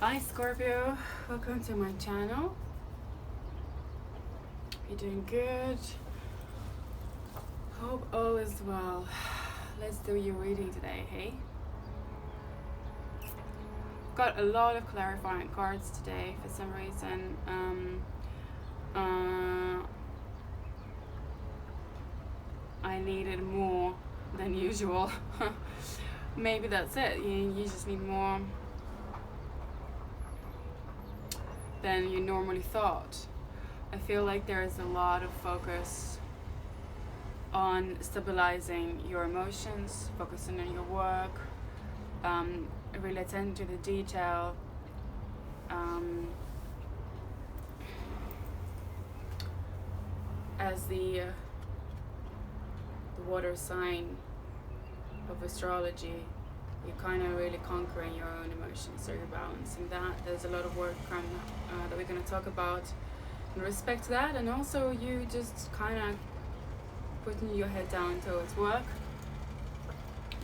Hi Scorpio, welcome to my channel. You're doing good. Hope all is well. Let's do your reading today, hey? Got a lot of clarifying cards today for some reason. I needed more than usual. Maybe that's it. You just need more than you normally thought. I feel like there is a lot of focus on stabilizing your emotions, focusing on your work, really attend to the detail. As the water sign of astrology, you're kind of really conquering your own emotions, so you're balancing that. There's a lot of work that we're going to talk about in respect to that, and also you just kind of putting your head down towards work,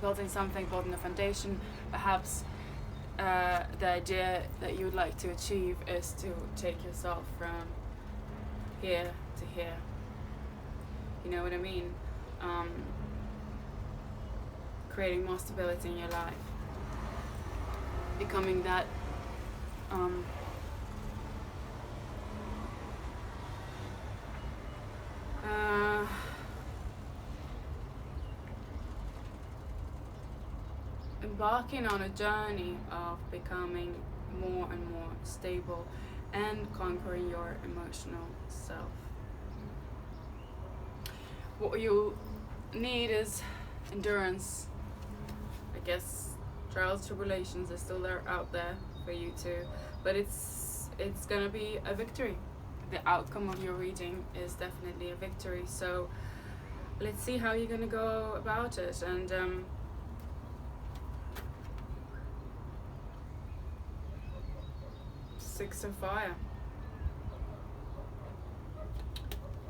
building something, building a foundation. Perhaps the idea that you would like to achieve is to take yourself from here to here. You know what I mean? Creating more stability in your life, becoming that embarking on a journey of becoming more and more stable and conquering your emotional self. What you need is endurance. I guess trials, tribulations are still there out there for you too, but it's gonna be a victory. The outcome of your reading is definitely a victory. So let's see how you're gonna go about it. And Six of Fire.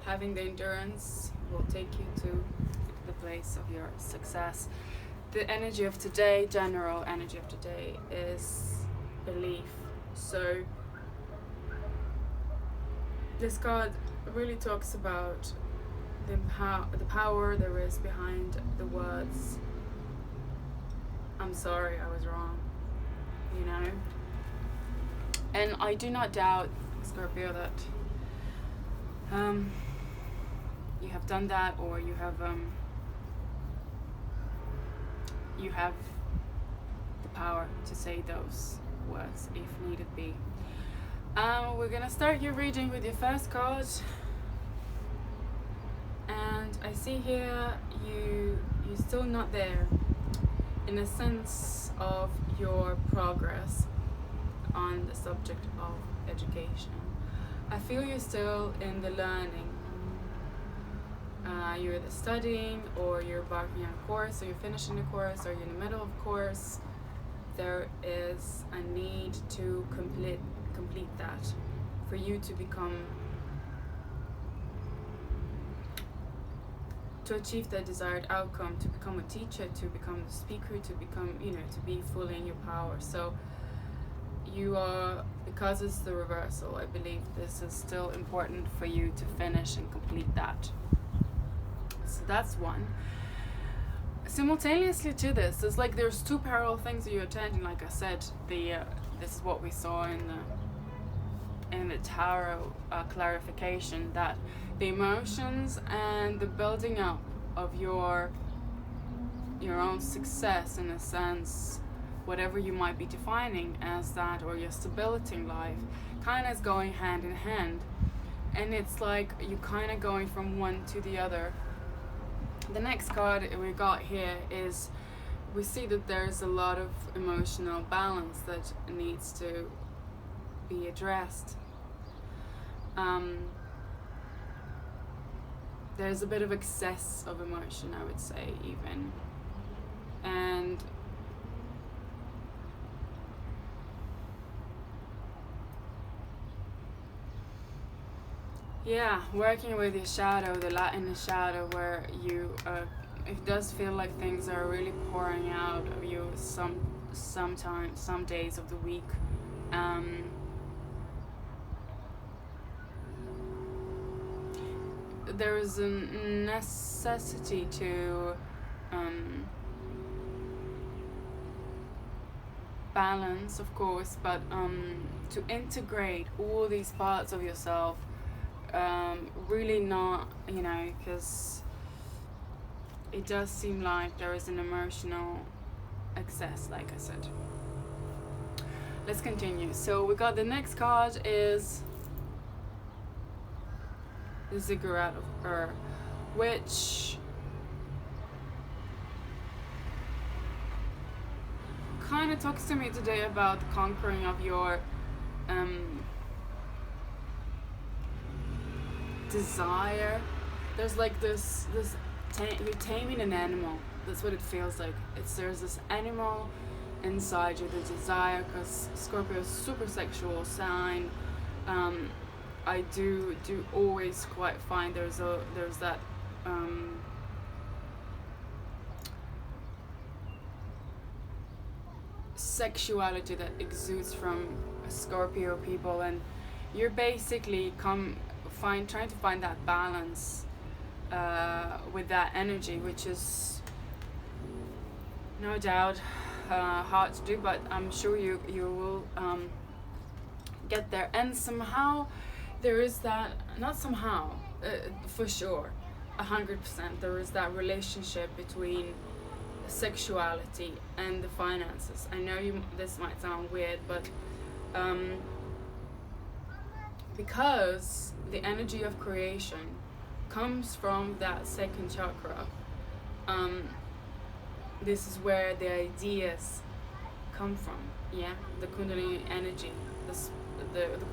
Having the endurance will take you to the place of your success. The energy of today, general energy of today, is belief. So this card really talks about the power there is behind the words, "I'm sorry, I was wrong," you know? And I do not doubt, Scorpio, that you have done that, or you have the power to say those words if needed be. We're gonna start your reading with your first card, and I see here you're still not there in a sense of your progress on the subject of education. I feel you're still in the learning. You're either studying, or you're embarking on a course, or you're finishing a course, or you're in the middle of a course. There is a need to complete that for you to achieve the desired outcome, to become a teacher, to become a speaker, to become, to be fully in your power. So you are, because it's the reversal, I believe this is still important for you to finish and complete that. So that's one. Simultaneously to this, there's two parallel things that you're attending. Like I said, this is what we saw in the tarot clarification, that the emotions and the building up of your own success, in a sense, whatever you might be defining as that, or your stability in life, kind of is going hand in hand. And it's like you're kind of going from one to the other. The next card we got here is, we see that there's a lot of emotional balance that needs to be addressed. There's a bit of excess of emotion, I would say, even. And yeah, working with your shadow, the light in the shadow, where you it does feel like things are really pouring out of you sometimes, some days of the week. There is a necessity to balance, of course, but to integrate all these parts of yourself, really not, because it does seem like there is an emotional excess, like I said. Let's continue. So we got the next card is the Ziggurat of Ur, which kind of talks to me today about the conquering of your desire. There's like you're taming an animal. That's what it feels like. There's this animal inside you, the desire, because Scorpio is super sexual sign. I do always quite find there's that sexuality that exudes from Scorpio people, and you're basically trying to find that balance with that energy, which is no doubt hard to do, but I'm sure you will get there. And somehow there is that, not somehow, for sure, 100%, there is that relationship between sexuality and the finances. I know this might sound weird, but because the energy of creation comes from that second chakra, this is where the ideas come from. Yeah, the Kundalini energy, the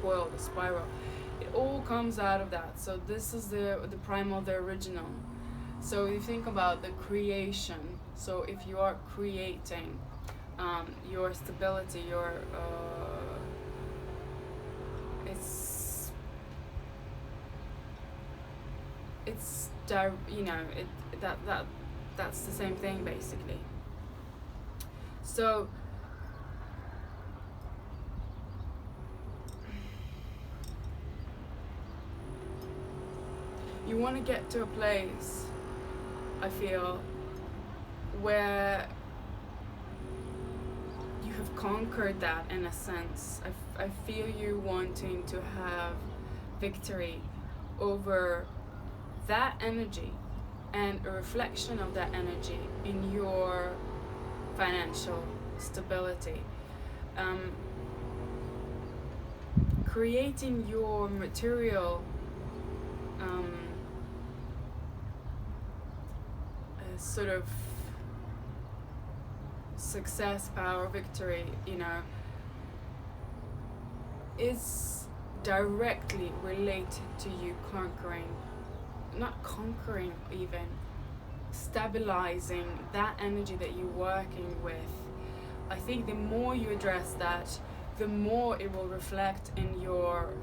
coil, the spiral, it all comes out of that. So this is the primal, the original. So you think about the creation. So if you are creating your stability, your that's the same thing basically. So you want to get to a place, I feel, where you have conquered that in a sense. I feel you wanting to have victory over that energy and a reflection of that energy in your financial stability. Creating your material sort of success, power, victory, is directly related to you stabilizing that energy that you're working with. I think the more you address that, the more it will reflect in your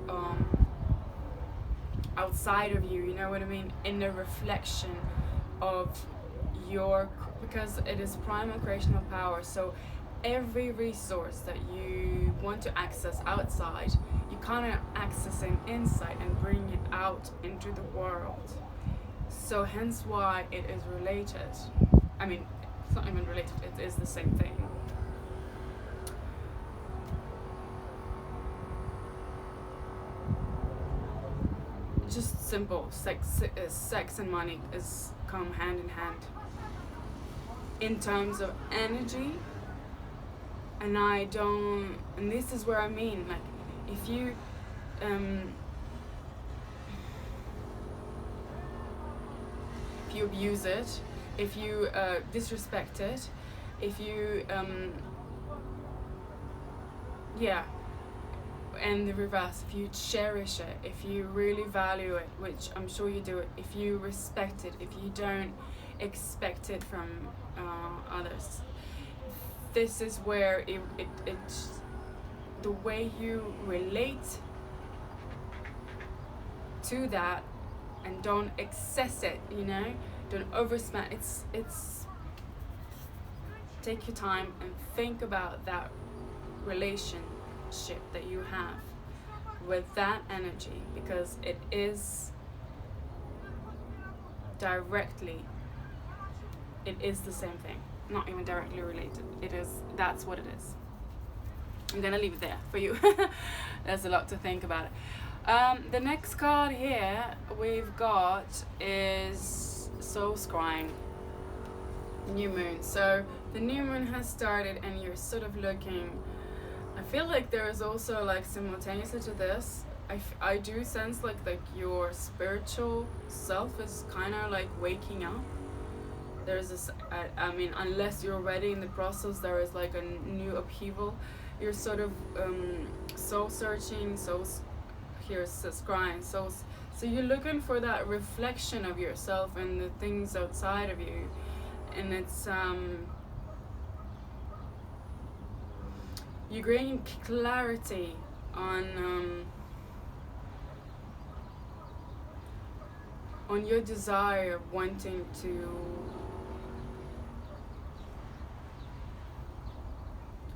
outside of you, you know what I mean, in the reflection of your, because it is primal creational power. So every resource that you want to access outside, you kind of access it inside and bring it out into the world. So hence why it is related. I mean, it's not even related, it is the same thing. Just simple, sex and money come hand in hand in terms of energy. And this is where I mean, like, if you abuse it, if you disrespect it, if you and the reverse, if you cherish it, if you really value it, which I'm sure you do it, if you respect it, if you don't expect it from others, this is where it the way you relate to that, and don't excess it, don't overspend. It's take your time and think about that relation relationship that you have with that energy, because it is directly, it is the same thing, not even directly related. It is, that's what it is. I'm gonna leave it there for you. There's a lot to think about. The next card here we've got is Soul Scrying, New Moon. So the new moon has started and you're sort of looking, I feel like there is also like simultaneously to this, I do sense like your spiritual self is kind of like waking up. There's this, I mean, unless you're already in the process, there is like a new upheaval. You're sort of soul searching, here's scrying, so you're looking for that reflection of yourself and the things outside of you, and it's you're gaining clarity on your desire of wanting to,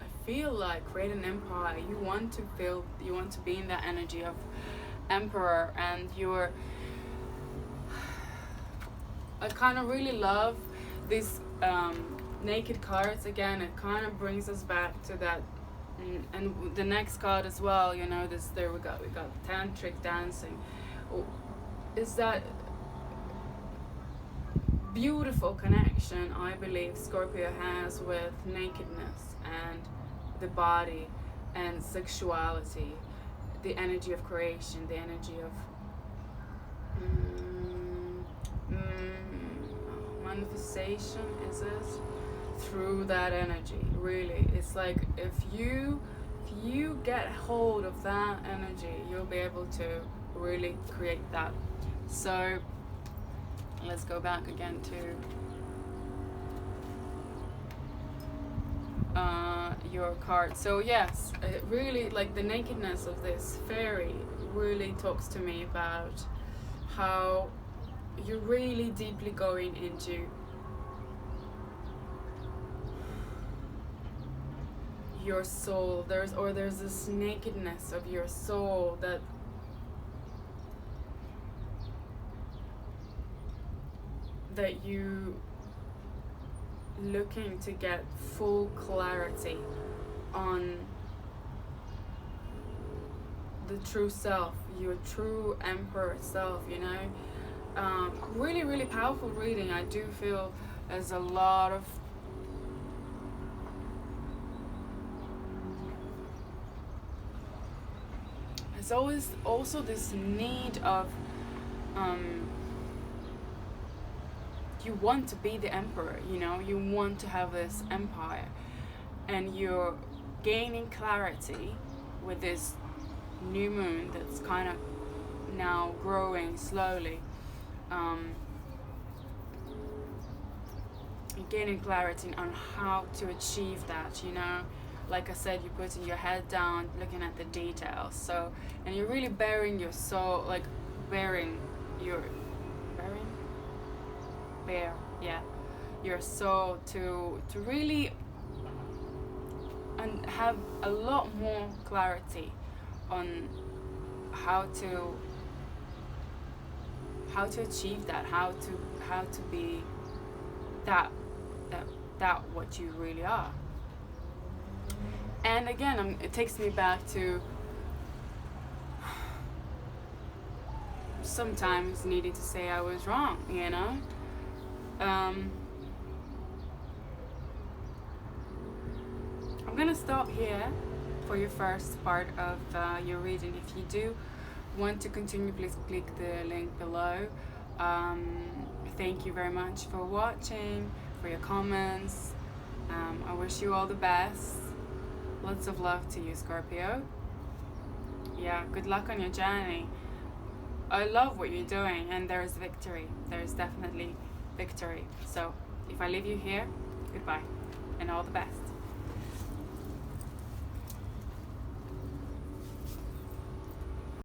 I feel like, create an empire. You want to be in that energy of emperor, and I kind of really love these naked cards. Again, it kind of brings us back to that. And the next card as well, you know, there we got tantric dancing. Is that beautiful connection I believe Scorpio has with nakedness and the body and sexuality, the energy of creation, the energy of manifestation, is it? Through that energy, really. It's like if you get hold of that energy, you'll be able to really create that. So let's go back again to your card. So yes, it really, like, the nakedness of this fairy really talks to me about how you're really deeply going into your soul. There's this nakedness of your soul that you looking to get full clarity on the true self, your true emperor self, you know. Really, really powerful reading. I do feel there's a lot of there's always also this need of you want to be the emperor, you know, you want to have this empire, and you're gaining clarity with this new moon that's kind of now growing slowly. You're gaining clarity on how to achieve that, you know. Like I said, you're putting your head down, looking at the details. So, and you're really bearing your soul, like your soul to really and have a lot more clarity on how to achieve that, how to be that what you really are. And again, it takes me back to sometimes needing to say I was wrong, you know. I'm gonna stop here for your first part of your reading. If you do want to continue, please click the link below. Thank you very much for watching, for your comments. I wish you all the best. Lots of love to you, Scorpio. Yeah, good luck on your journey. I love what you're doing, and there's victory. There's definitely victory. So if I leave you here, goodbye and all the best.